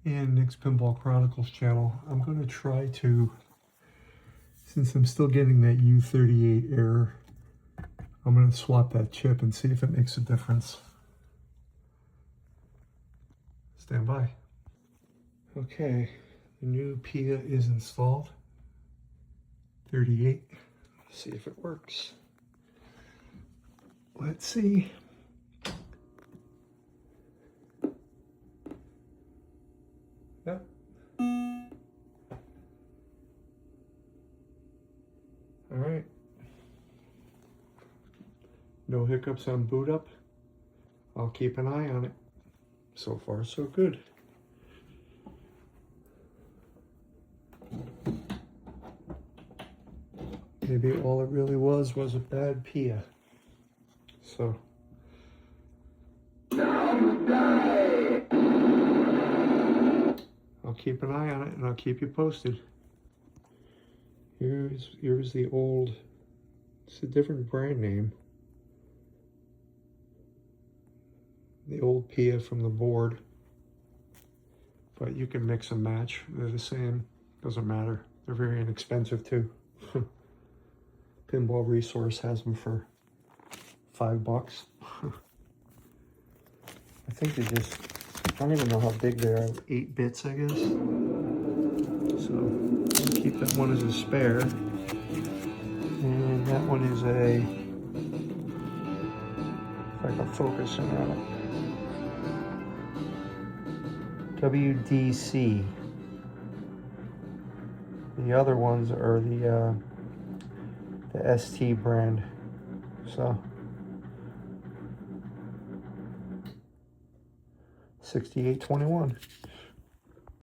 and Nick's Pinball Chronicles channel. I'm going to try to, since I'm still getting that U38 error, I'm going to swap that chip and see if it makes a difference. Stand by. Okay, the new PIA is installed. 38. Let's see if it works. Let's see. Yep. All right. No hiccups on boot up. I'll keep an eye on it. So far, so good. Maybe all it really was a bad PIA. So. I'll keep an eye on it and I'll keep you posted. Here's the old, it's a different brand name. The old PIA from the board. But you can mix and match. They're the same. Doesn't matter. They're very inexpensive too. Pinball Resource has them for $5. I think they just, I don't even know how big they are. 8 bits, I guess. So I'll keep that one as a spare. And that one is a, if I can focus in on it, WDC. The other ones are the ST brand. So 6821.